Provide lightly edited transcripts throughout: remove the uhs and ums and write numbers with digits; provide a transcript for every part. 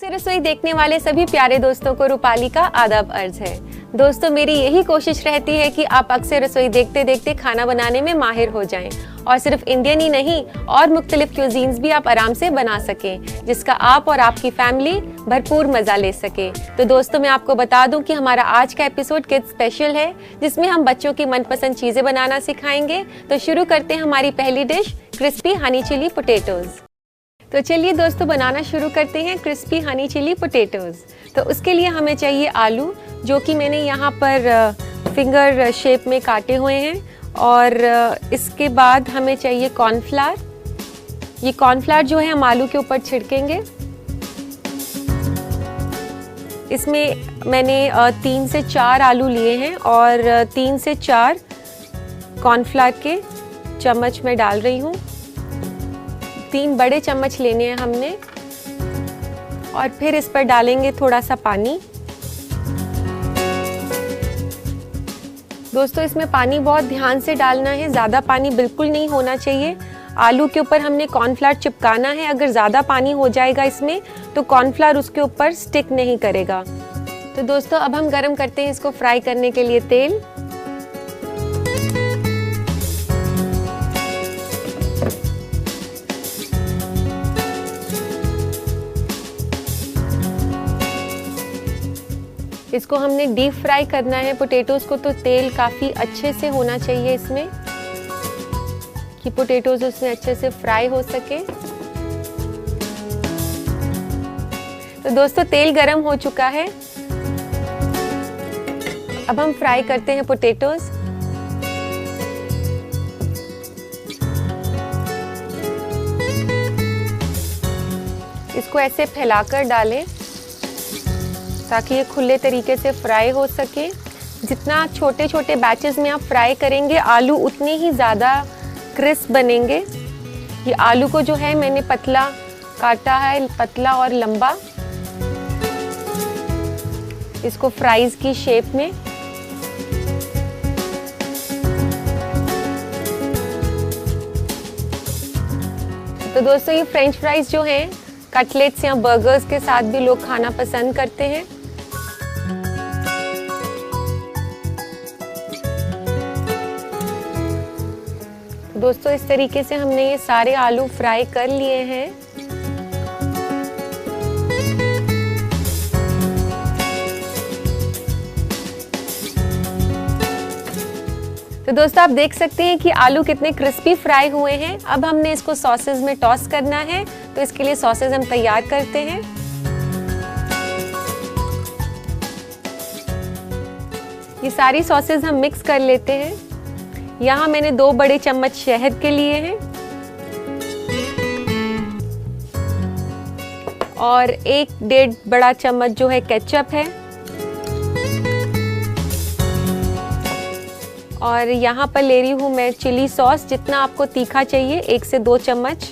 अक्सर रसोई देखने वाले सभी प्यारे दोस्तों को रूपाली का आदाब अर्ज है। दोस्तों, मेरी यही कोशिश रहती है कि आप अक्सर रसोई देखते देखते खाना बनाने में माहिर हो जाएं और सिर्फ इंडियन ही नहीं और मुख्तलिफ क्यूजीन्स भी आप आराम से बना सकें, जिसका आप और आपकी फैमिली भरपूर मजा ले सके। तो दोस्तों, मैं आपको बता दूं कि हमारा आज का एपिसोड किड्स स्पेशल है, जिसमें हम बच्चों की मनपसंद चीजें बनाना सिखाएंगे। तो शुरू करते हैं हमारी पहली dish, crispy honey chilli potatoes. तो चलिए दोस्तों, बनाना शुरू करते हैं क्रिस्पी हनी चिली पोटैटोज। तो उसके लिए हमें चाहिए आलू, जो कि मैंने यहाँ पर फिंगर शेप में काटे हुए हैं, और इसके बाद हमें चाहिए कॉर्नफ्लावर। ये कॉर्नफ्लावर जो है हम आलू के ऊपर छिड़केंगे। इसमें मैंने 3 से 4 आलू लिए हैं और 3 से 4 कॉर्नफ्लावर के चम्मच में डाल रही हूँ। 3 बड़े चम्मच लेने हैं हमने, और फिर इस पर डालेंगे थोड़ा सा पानी। दोस्तों, इसमें पानी बहुत ध्यान से डालना है, ज़्यादा पानी बिल्कुल नहीं होना चाहिए। आलू के ऊपर हमने कॉर्नफ्लावर चिपकाना है। अगर ज़्यादा पानी हो जाएगा इसमें तो कॉर्नफ्लावर उसके ऊपर स्टिक नहीं करेगा। तो दोस्तों, अब हम गरम करते हैं इसको फ्राई करने के लिए तेल। इसको हमने डीप फ्राई करना है पोटैटोज को, तो तेल काफ़ी अच्छे से होना चाहिए इसमें, कि पोटैटोज उसमें अच्छे से फ्राई हो सके। तो दोस्तों, तेल गरम हो चुका है। अब हम फ्राई करते हैं पोटैटोज। इसको ऐसे फैलाकर डालें ताकि ये खुले तरीके से फ्राई हो सके। जितना छोटे छोटे बैचेस में आप फ्राई करेंगे, आलू उतने ही ज़्यादा क्रिस्प बनेंगे। ये आलू को जो है मैंने पतला काटा है, पतला और लंबा, इसको फ्राइज की शेप में। तो दोस्तों, ये फ्रेंच फ्राइज जो हैं कटलेट्स या बर्गर्स के साथ भी लोग खाना पसंद करते हैं। दोस्तों, इस तरीके से हमने ये सारे आलू फ्राई कर लिए हैं। तो दोस्तों, आप देख सकते हैं कि आलू कितने क्रिस्पी फ्राई हुए हैं। अब हमने इसको सॉसेज में टॉस करना है, तो इसके लिए सॉसेज हम तैयार करते हैं। ये सारी सॉसेज हम मिक्स कर लेते हैं। यहाँ मैंने 2 बड़े चम्मच शहद के लिए हैं और 1-1.5 बड़ा चम्मच जो है केचप है, और यहाँ पर ले रही हूँ मैं चिली सॉस। जितना आपको तीखा चाहिए 1 से 2 चम्मच,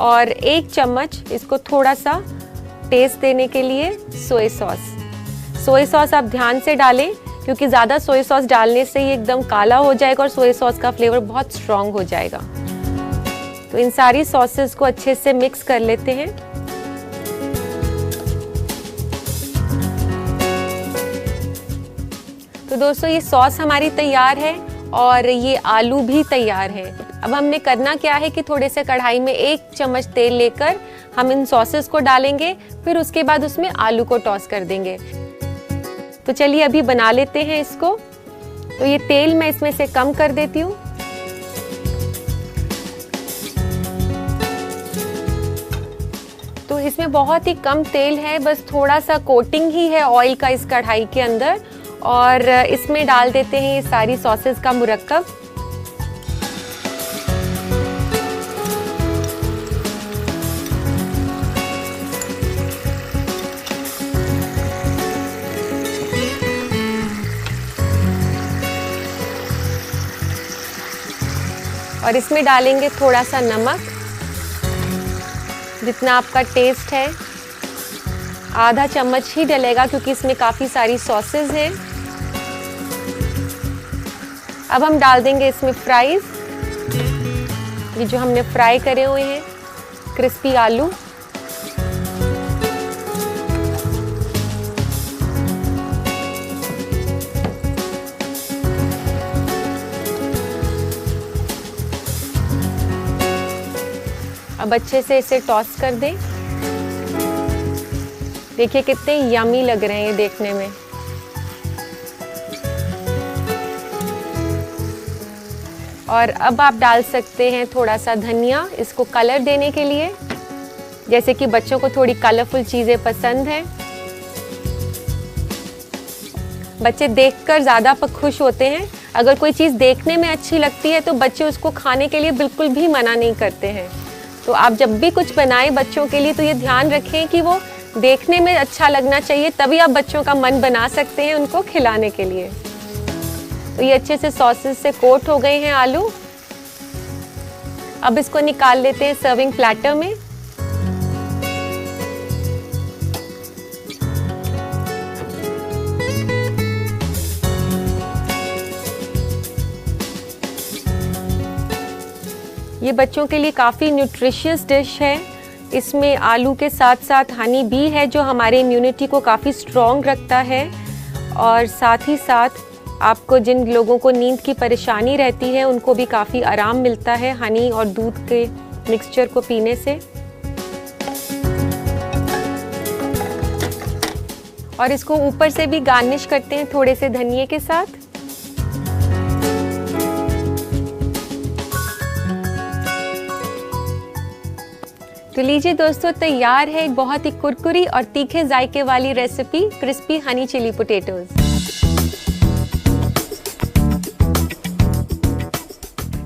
और 1 चम्मच इसको थोड़ा सा टेस्ट देने के लिए सोया सॉस। सोया सॉस आप ध्यान से डालें, क्योंकि ज़्यादा सोया सॉस डालने से ये एकदम काला हो जाएगा और सोया सॉस का फ्लेवर बहुत स्ट्रॉन्ग हो जाएगा। तो इन सारी सॉसेस को अच्छे से मिक्स कर लेते हैं। तो दोस्तों, ये सॉस हमारी तैयार है और ये आलू भी तैयार है। अब हमने करना क्या है कि थोड़े से कढ़ाई में 1 चम्मच तेल लेकर हम इन सॉसेस को डालेंगे, फिर उसके बाद उसमें आलू को टॉस कर देंगे। तो चलिए अभी बना लेते हैं इसको। तो ये तेल मैं इसमें से कम कर देती हूँ। तो इसमें बहुत ही कम तेल है, बस थोड़ा सा कोटिंग ही है ऑयल का इस कढ़ाई के अंदर, और इसमें डाल देते हैं ये सारी सॉसेस का मुरक्कब। और इसमें डालेंगे थोड़ा सा नमक, जितना आपका टेस्ट है। आधा चम्मच ही डलेगा, क्योंकि इसमें काफ़ी सारी सॉसेस हैं। अब हम डाल देंगे इसमें फ्राइज, ये जो हमने फ्राई करे हुए हैं क्रिस्पी आलू। अब अच्छे से इसे टॉस कर दें। देखिए कितने यम्मी लग रहे हैं ये देखने में। और अब आप डाल सकते हैं थोड़ा सा धनिया, इसको कलर देने के लिए, जैसे कि बच्चों को थोड़ी कलरफुल चीज़ें पसंद हैं। बच्चे देखकर ज़्यादा खुश होते हैं। अगर कोई चीज़ देखने में अच्छी लगती है तो बच्चे उसको खाने के लिए बिल्कुल भी मना नहीं करते हैं। तो आप जब भी कुछ बनाएं बच्चों के लिए तो ये ध्यान रखें कि वो देखने में अच्छा लगना चाहिए, तभी आप बच्चों का मन बना सकते हैं उनको खिलाने के लिए। तो ये अच्छे से सॉसेस से कोट हो गए हैं आलू। अब इसको निकाल लेते हैं सर्विंग प्लेटर में। ये बच्चों के लिए काफ़ी न्यूट्रिशियस डिश है। इसमें आलू के साथ साथ हनी भी है जो हमारे इम्यूनिटी को काफ़ी स्ट्रॉन्ग रखता है। और साथ ही साथ आपको जिन लोगों को नींद की परेशानी रहती है उनको भी काफ़ी आराम मिलता है हनी और दूध के मिक्सचर को पीने से। और इसको ऊपर से भी गार्निश करते हैं थोड़े से धनिये के साथ। तो लीजिए दोस्तों, तैयार है एक बहुत ही कुरकुरी और तीखे जायके वाली recipe, crispy honey chilli potatoes.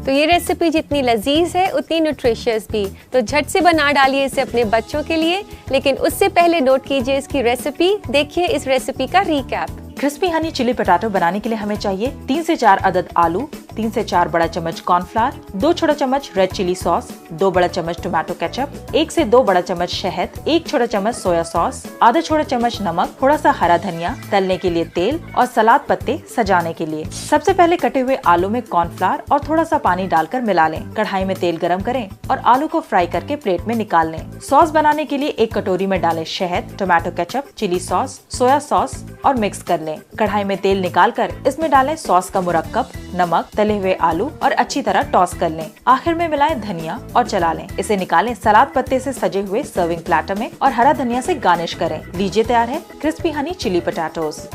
तो ये रेसिपी जितनी लजीज है उतनी न्यूट्रिशियस भी। तो झट से बना डालिए इसे अपने बच्चों के लिए, लेकिन उससे पहले नोट कीजिए इसकी रेसिपी। देखिए इस रेसिपी का recap. Crispy honey chilli potato बनाने के लिए हमें चाहिए 3 से 4 अदद आलू, 3 से 4 बड़ा चम्मच कॉर्नफ्लावर, 2 छोटा चम्मच रेड चिली सॉस, 2 बड़ा चम्मच टोमेटो केचप, 1 से 2 बड़ा चम्मच शहद, 1 छोटा चम्मच सोया सॉस, आधा छोटा चम्मच नमक, थोड़ा सा हरा धनिया, तलने के लिए तेल और सलाद पत्ते सजाने के लिए। सबसे पहले कटे हुए आलू में कॉर्नफ्लावर और थोड़ा सा पानी डालकर मिला लें। कढ़ाई में तेल गरम करें और आलू को फ्राई करके प्लेट में निकाल लें। सॉस बनाने के लिए एक कटोरी में डालें शहद, tomato ketchup, chilli sauce, soya sauce और मिक्स कर लें। कढ़ाई में तेल निकालकर इसमें डालें सॉस का मुरक्कब, नमक, तले हुए आलू और अच्छी तरह टॉस कर लें। आखिर में मिलाएं धनिया और चला लें। इसे निकालें सलाद पत्ते से सजे हुए सर्विंग प्लेटर में और हरा धनिया से गार्निश करें। लीजिए तैयार है क्रिस्पी हनी चिली पोटैटोज।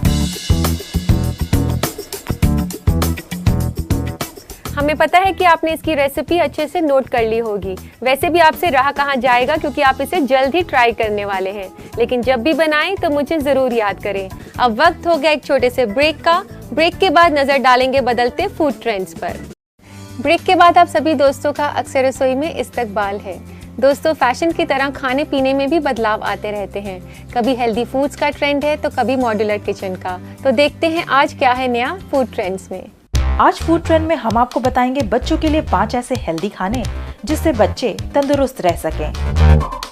हमें पता है कि आपने इसकी रेसिपी अच्छे से नोट कर ली होगी। वैसे भी आपसे रहा कहाँ जाएगा क्योंकि आप इसे जल्द ही ट्राई करने वाले हैं। लेकिन जब भी बनाएं तो मुझे ज़रूर याद करें। अब वक्त हो गया एक छोटे से ब्रेक का। ब्रेक के बाद नज़र डालेंगे बदलते फूड ट्रेंड्स पर। ब्रेक के बाद आप सभी दोस्तों का अक्सर रसोई में इस्तकबाल है। दोस्तों, फैशन की तरह खाने पीने में भी बदलाव आते रहते हैं। कभी हेल्दी फूड्स का ट्रेंड है तो कभी मॉड्यूलर किचन का। तो देखते हैं आज क्या है नया फूड ट्रेंड्स में। आज फूड ट्रेंड में हम आपको बताएंगे बच्चों के लिए 5 ऐसे हेल्दी खाने जिससे बच्चे तंदुरुस्त रह सकें।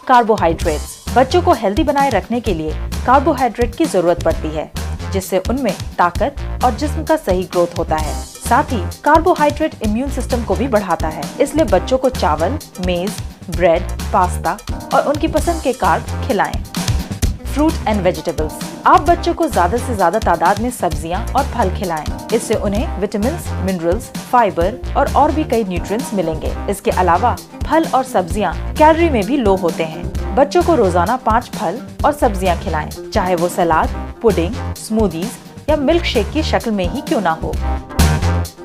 कार्बोहाइड्रेट्स। बच्चों को हेल्दी बनाए रखने के लिए कार्बोहाइड्रेट की जरूरत पड़ती है, जिससे उनमें ताकत और जिस्म का सही ग्रोथ होता है। साथ ही कार्बोहाइड्रेट इम्यून सिस्टम को भी बढ़ाता है। इसलिए बच्चों को चावल, मेज, ब्रेड, पास्ता और उनकी पसंद के कार्ब खिलाएं। Fruit and vegetables. आप बच्चों को ज्यादा से ज्यादा तादाद में सब्जियां और फल खिलाएं। इससे उन्हें विटामिन्स, मिनरल्स, फाइबर और भी कई न्यूट्रिएंट्स मिलेंगे। इसके अलावा फल और सब्जियां कैलोरी में भी लो होते हैं। बच्चों को रोजाना 5 फल और सब्जियां खिलाएं, चाहे वो सलाद, पुडिंग, स्मूदीज या मिल्क शेक की शक्ल में ही क्यों ना हो।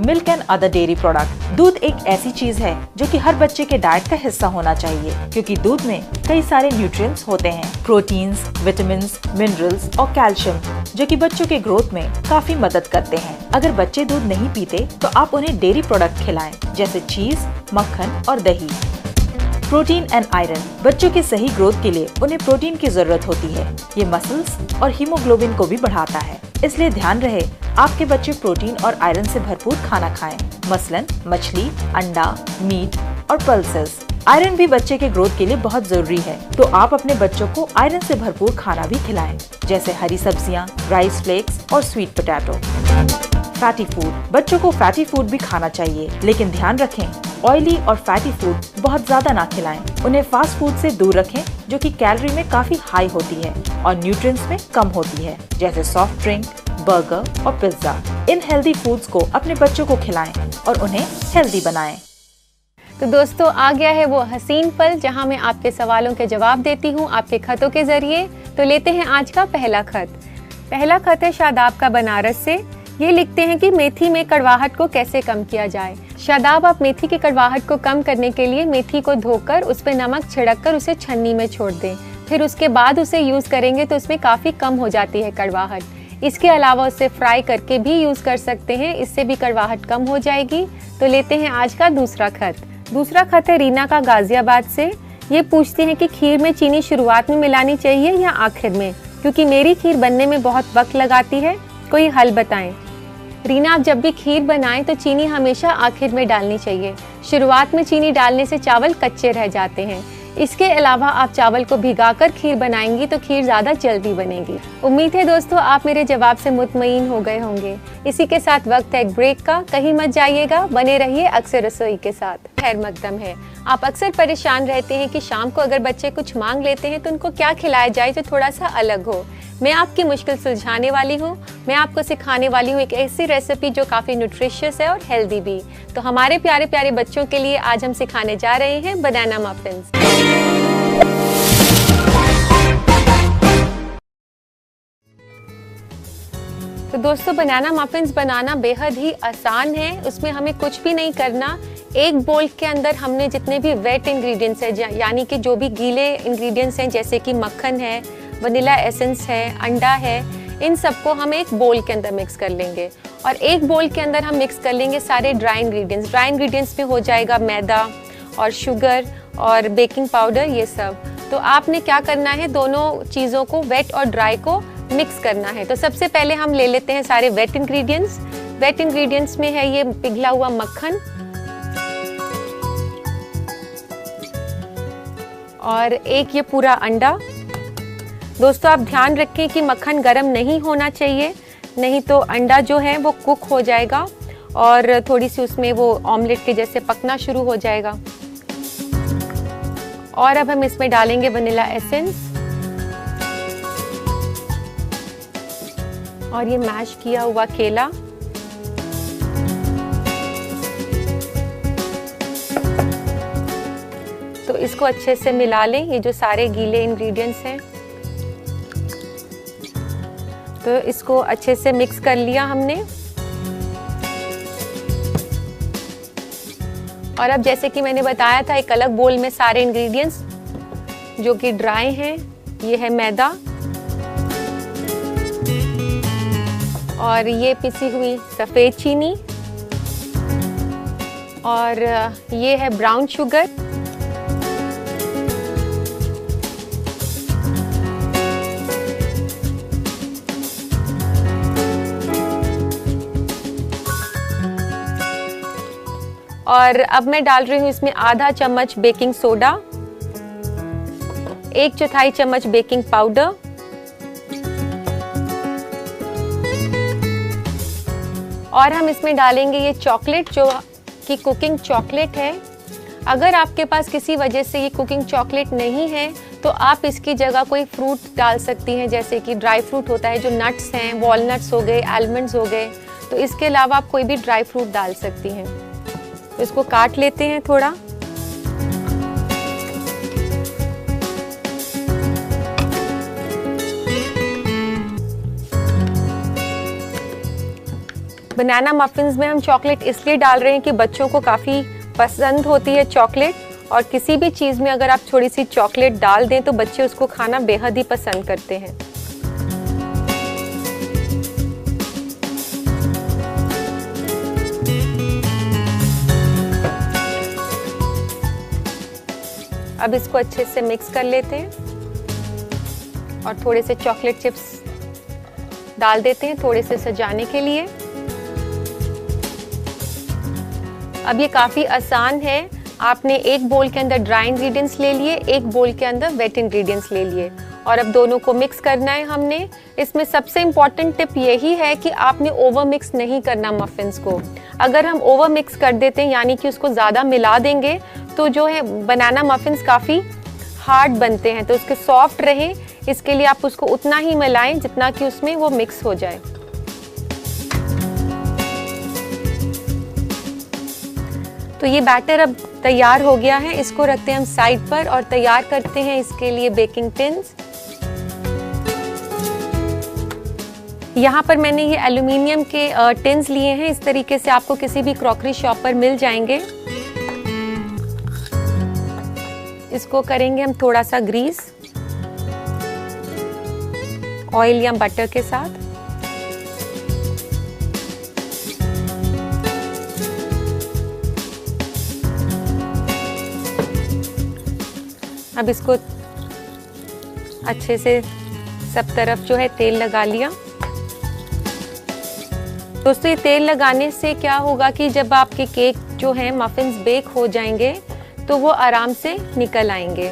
Milk and other dairy product. दूध एक ऐसी चीज है जो कि हर बच्चे के डाइट का हिस्सा होना चाहिए, क्योंकि दूध में कई सारे न्यूट्रिएंट्स होते हैं, प्रोटीन्स, विटामिन्स, मिनरल्स और कैल्शियम, जो कि बच्चों के ग्रोथ में काफी मदद करते हैं। अगर बच्चे दूध नहीं पीते तो आप उन्हें डेयरी प्रोडक्ट खिलाएं, जैसे चीज, मक्खन और दही। Protein and iron. बच्चों के सही ग्रोथ के लिए उन्हें प्रोटीन की जरूरत होती है। ये मसल्स और हीमोग्लोबिन को भी बढ़ाता है, इसलिए ध्यान रहे आपके बच्चे प्रोटीन और आयरन से भरपूर खाना खाएं, मसलन मछली, अंडा, मीट और पल्सेस। आयरन भी बच्चे के ग्रोथ के लिए बहुत जरूरी है, तो आप अपने बच्चों को आयरन से भरपूर खाना भी खिलाएं, जैसे हरी सब्जियां, राइस फ्लेक्स और स्वीट पोटैटो। Fatty food. बच्चों को फैटी फूड भी खाना चाहिए, लेकिन ध्यान रखें ऑयली और फैटी फूड बहुत ज्यादा ना खिलाएं। उन्हें फास्ट फूड से दूर रखें, जो कि कैलोरी में काफी हाई होती है और न्यूट्रिएंट्स में कम होती है, जैसे सॉफ्ट ड्रिंक, बर्गर और पिज्जा। इन हेल्दी फूड्स को अपने बच्चों को खिलाएं और उन्हें हेल्दी बनाएं। तो दोस्तों आ गया है वो हसीन पल जहां मैं आपके सवालों के जवाब देती हूं आपके खतों के जरिए। तो लेते हैं आज का पहला खत। पहला खत है शादाब का बनारस से। ये लिखते हैं कि मेथी में कड़वाहट को कैसे कम किया जाए। शादाब, आप मेथी की कड़वाहट को कम करने के लिए मेथी को धोकर उस पर नमक छिड़ककर उसे छन्नी में छोड़ दें। फिर उसके बाद उसे यूज़ करेंगे तो उसमें काफ़ी कम हो जाती है कड़वाहट। इसके अलावा उसे फ्राई करके भी यूज़ कर सकते हैं, इससे भी कड़वाहट कम हो जाएगी। तो लेते हैं आज का दूसरा खत। दूसरा खत है रीना का गाजियाबाद से। ये पूछती हैं कि खीर में चीनी शुरुआत में मिलानी चाहिए या आखिर में, क्योंकि मेरी खीर बनने में बहुत वक्त लगाती है, कोई हल बताएं। रीना, आप जब भी खीर बनाएं तो चीनी हमेशा आखिर में डालनी चाहिए। शुरुआत में चीनी डालने से चावल कच्चे रह जाते हैं। इसके अलावा आप चावल को भिगाकर खीर बनाएंगी तो खीर ज़्यादा जल्दी बनेगी। उम्मीद है दोस्तों आप मेरे जवाब से मुतमईन हो गए होंगे। इसी के साथ वक्त है एक ब्रेक का, कहीं मत जाइएगा, बने रहिए अक्सर रसोई के साथ। खैर मकदम है, आप अक्सर परेशान रहते हैं कि शाम को अगर बच्चे कुछ मांग लेते हैं तो उनको क्या खिलाया जाए जो थोड़ा सा अलग हो। मैं आपकी मुश्किल सुलझाने वाली हूँ। मैं आपको सिखाने वाली हूँ एक ऐसी रेसिपी जो काफ़ी न्यूट्रिशियस है और हेल्दी भी। तो हमारे प्यारे प्यारे बच्चों के लिए आज हम सिखाने जा रहे हैं बनाना मफिन्स। तो दोस्तों बनाना मफिन्स बनाना बेहद ही आसान है। उसमें हमें कुछ भी नहीं करना। एक बोल के अंदर हमने जितने भी वेट इंग्रेडिएंट्स हैं, यानी कि जो भी गीले इंग्रेडिएंट्स हैं जैसे कि मक्खन है, वनीला एसेंस है, अंडा है, इन सबको हम एक बोल के अंदर मिक्स कर लेंगे। और एक बोल के अंदर हम मिक्स कर लेंगे सारे ड्राई इंग्रेडिएंट्स। ड्राई इंग्रेडिएंट्स में हो जाएगा मैदा और शुगर और बेकिंग पाउडर, ये सब। तो आपने क्या करना है, दोनों चीज़ों को वेट और ड्राई को मिक्स करना है। तो सबसे पहले हम ले लेते हैं सारे वेट इंग्रेडिएंट्स। वेट इंग्रेडिएंट्स में है ये पिघला हुआ मक्खन और एक ये पूरा अंडा। दोस्तों आप ध्यान रखें कि मक्खन गरम नहीं होना चाहिए, नहीं तो अंडा जो है वो कुक हो जाएगा और थोड़ी सी उसमें वो ऑमलेट के जैसे पकना शुरू हो जाएगा। और अब हम इसमें डालेंगे वनीला एसेंस और ये मैश किया हुआ केला। तो इसको अच्छे से मिला लें, ये जो सारे गीले इंग्रेडिएंट्स हैं। तो इसको अच्छे से मिक्स कर लिया हमने। और अब जैसे कि मैंने बताया था, एक अलग बोल में सारे इंग्रेडिएंट्स जो कि ड्राई हैं, ये है मैदा और ये पिसी हुई सफ़ेद चीनी और ये है ब्राउन शुगर और अब मैं डाल रही हूँ इसमें आधा चम्मच बेकिंग सोडा, 1/4 चम्मच बेकिंग पाउडर और हम इसमें डालेंगे ये चॉकलेट जो कि कुकिंग चॉकलेट है। अगर आपके पास किसी वजह से ये कुकिंग चॉकलेट नहीं है तो आप इसकी जगह कोई फ्रूट डाल सकती हैं, जैसे कि ड्राई फ्रूट होता है जो नट्स हैं, वॉलनट्स हो गए, आलमंड्स हो गए। तो इसके अलावा आप कोई भी ड्राई फ्रूट डाल सकती हैं। तो इसको काट लेते हैं थोड़ा। बनाना मफिन्स में हम चॉकलेट इसलिए डाल रहे हैं कि बच्चों को काफ़ी पसंद होती है चॉकलेट, और किसी भी चीज़ में अगर आप थोड़ी सी चॉकलेट डाल दें तो बच्चे उसको खाना बेहद ही पसंद करते हैं। अब इसको अच्छे से मिक्स कर लेते हैं और थोड़े से चॉकलेट चिप्स डाल देते हैं थोड़े से सजाने के लिए। अब ये काफ़ी आसान है। आपने एक बोल के अंदर ड्राई इंग्रेडिएंट्स ले लिए, एक बोल के अंदर वेट इंग्रेडिएंट्स ले लिए और अब दोनों को मिक्स करना है हमने। इसमें सबसे इम्पॉर्टेंट टिप यही है कि आपने ओवर मिक्स नहीं करना मफिन्स को। अगर हम ओवर मिक्स कर देते हैं यानी कि उसको ज़्यादा मिला देंगे तो जो है बनाना मफिन्स काफ़ी हार्ड बनते हैं। तो उसके सॉफ्ट रहे इसके लिए आप उसको उतना ही मिलाएं जितना कि उसमें वो मिक्स हो जाए। तो तो ये बैटर अब तैयार हो गया है, इसको रखते हैं हम साइड पर और तैयार करते हैं इसके लिए बेकिंग टिन्स। यहाँ पर मैंने ये एल्युमिनियम के टिन्स लिए हैं, इस तरीके से आपको किसी भी क्रॉकरी शॉप पर मिल जाएंगे। इसको करेंगे हम थोड़ा सा ग्रीस ऑयल या बटर के साथ। अब इसको अच्छे से सब तरफ जो है तेल लगा लिया। दोस्तों ये तेल लगाने से क्या होगा कि जब आपके केक जो हैं मफिन्स बेक हो जाएंगे तो वो आराम से निकल आएंगे।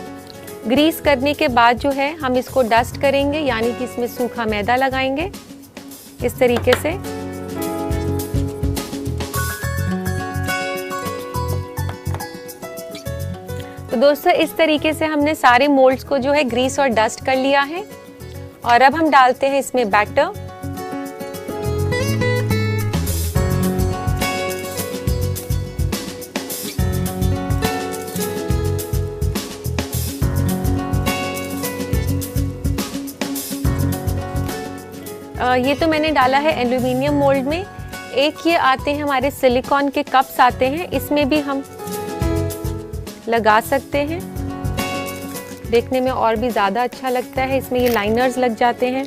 ग्रीस करने के बाद जो है हम इसको डस्ट करेंगे, यानी कि इसमें सूखा मैदा लगाएंगे इस तरीके से। तो दोस्तों इस तरीके से हमने सारे मोल्ड्स को जो है ग्रीस और डस्ट कर लिया है और अब हम डालते हैं इसमें बैटर। ये तो मैंने डाला है एल्युमिनियम मोल्ड में। एक ये आते हैं हमारे सिलिकॉन के कप्स आते हैं, इसमें भी हम लगा सकते हैं, देखने में और भी ज़्यादा अच्छा लगता है। इसमें ये लाइनर्स लग जाते हैं।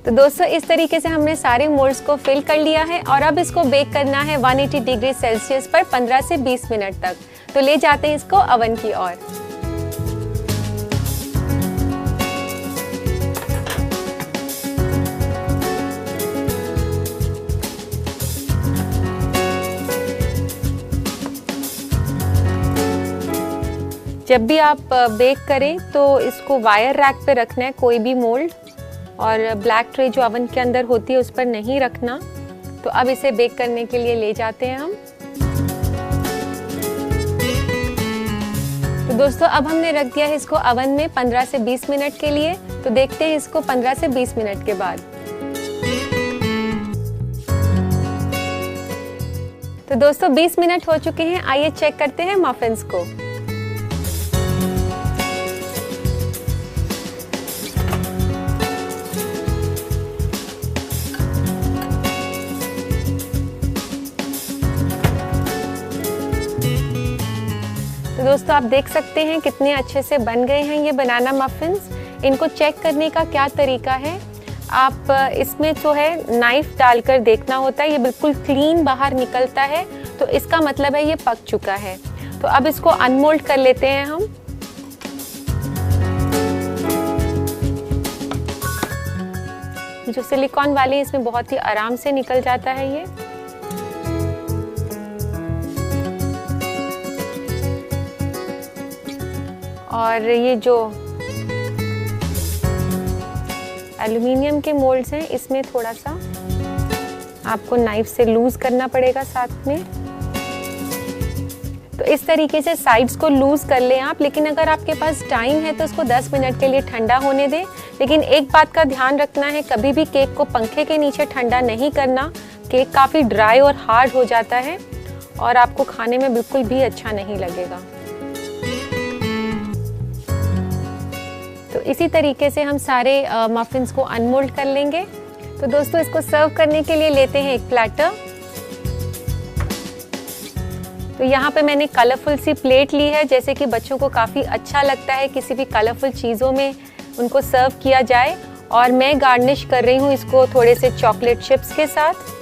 तो दोस्तों इस तरीके से हमने सारे मोल्ड्स को फिल कर लिया है और अब इसको बेक करना है 180 डिग्री सेल्सियस पर 15 से 20 मिनट तक। तो ले जाते हैं इसको ओवन की ओर। जब भी आप बेक करें तो इसको वायर रैक पे रखना है, कोई भी मोल्ड, और ब्लैक ट्रे जो ओवन के अंदर होती है उस पर नहीं रखना। तो अब इसे बेक करने के लिए ले जाते हैं हम। तो दोस्तों अब हमने रख दिया है इसको ओवन में 15 से 20 मिनट के लिए। तो देखते हैं इसको 15 से 20 मिनट के बाद। तो दोस्तों 20 मिनट हो चुके हैं, आइए चेक करते हैं मफिन्स को। तो दोस्तों आप देख सकते हैं कितने अच्छे से बन गए हैं ये बनाना मफिन्स। इनको चेक करने का क्या तरीका है, आप इसमें जो है नाइफ डालकर देखना होता है। ये बिल्कुल क्लीन बाहर निकलता है तो इसका मतलब है ये पक चुका है। तो अब इसको अनमोल्ड कर लेते हैं हम। जो सिलिकॉन वाले इसमें बहुत ही आराम से निकल जाता है ये। और ये जो एल्युमिनियम के मोल्ड्स हैं इसमें थोड़ा सा आपको नाइफ से लूज करना पड़ेगा साथ में। तो इस तरीके से साइड्स को लूज कर लें आप, लेकिन अगर आपके पास टाइम है तो इसको 10 मिनट के लिए ठंडा होने दें। लेकिन एक बात का ध्यान रखना है, कभी भी केक को पंखे के नीचे ठंडा नहीं करना। केक काफ़ी ड्राई और हार्ड हो जाता है और आपको खाने में बिल्कुल भी अच्छा नहीं लगेगा। तो इसी तरीके से हम सारे मफिन्स को अनमोल्ड कर लेंगे। तो दोस्तों इसको सर्व करने के लिए लेते हैं एक प्लेटर। तो यहाँ पे मैंने कलरफुल सी प्लेट ली है, जैसे कि बच्चों को काफ़ी अच्छा लगता है किसी भी कलरफुल चीज़ों में उनको सर्व किया जाए। और मैं गार्निश कर रही हूँ इसको थोड़े से चॉकलेट चिप्स के साथ।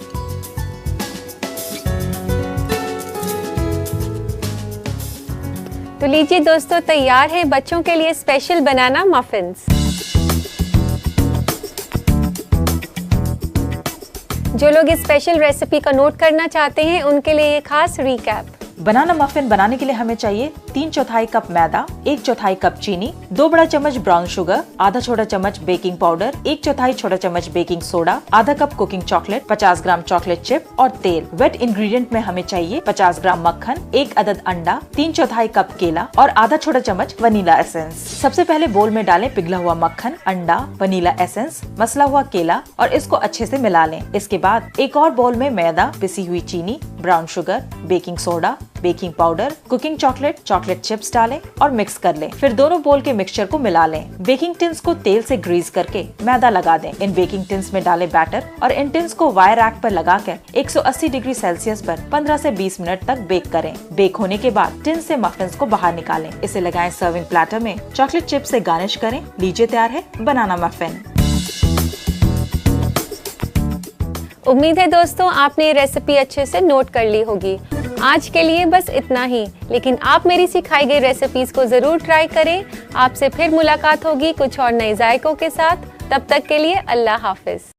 तो लीजिए दोस्तों, तैयार है बच्चों के लिए स्पेशल बनाना मफिन्स। जो लोग इस स्पेशल रेसिपी का नोट करना चाहते हैं उनके लिए ये खास रिकैप। बनाना मफिन बनाने के लिए हमें चाहिए 3/4 कप मैदा, 1/4 कप चीनी, 2 बड़ा चम्मच ब्राउन शुगर, आधा छोटा चम्मच बेकिंग पाउडर, 1/4 छोटा चम्मच बेकिंग सोडा, आधा कप कुकिंग चॉकलेट, 50 ग्राम चॉकलेट चिप और तेल। वेट इंग्रेडिएंट में हमें चाहिए 50 ग्राम मक्खन, 1 अदद अंडा, 3/4 कप केला और आधा छोटा चम्मच वनीला एसेंस। सबसे पहले बोल में डालें पिघला हुआ मक्खन, अंडा, वनीला एसेंस, मसला हुआ केला और इसको अच्छे से मिला लें। इसके बाद एक और बोल में मैदा, पिसी हुई चीनी, brown sugar, baking soda, baking powder, cooking chocolate, chocolate chips डालें और मिक्स कर लें। फिर दोनों बोल के मिक्सचर को मिला लें। बेकिंग टिन्स को तेल से ग्रीस करके मैदा लगा दें। इन बेकिंग टिन्स में डालें बैटर और इन टिन्स को वायर रैक पर लगाकर 180 डिग्री सेल्सियस पर 15 से 20 मिनट तक बेक करें। बेक होने के बाद टिन से मफिन्स को बाहर निकालें। इसे लगाएं सर्विंग प्लेटर में, चॉकलेट चिप से गार्निश करें। लीजिए तैयार है बनाना मफिन। उम्मीद है दोस्तों आपने ये रेसिपी अच्छे से नोट कर ली होगी। आज के लिए बस इतना ही, लेकिन आप मेरी सिखाई गई रेसिपीज को जरूर ट्राई करें। आपसे फिर मुलाकात होगी कुछ और नए जायकों के साथ। तब तक के लिए अल्लाह हाफिज।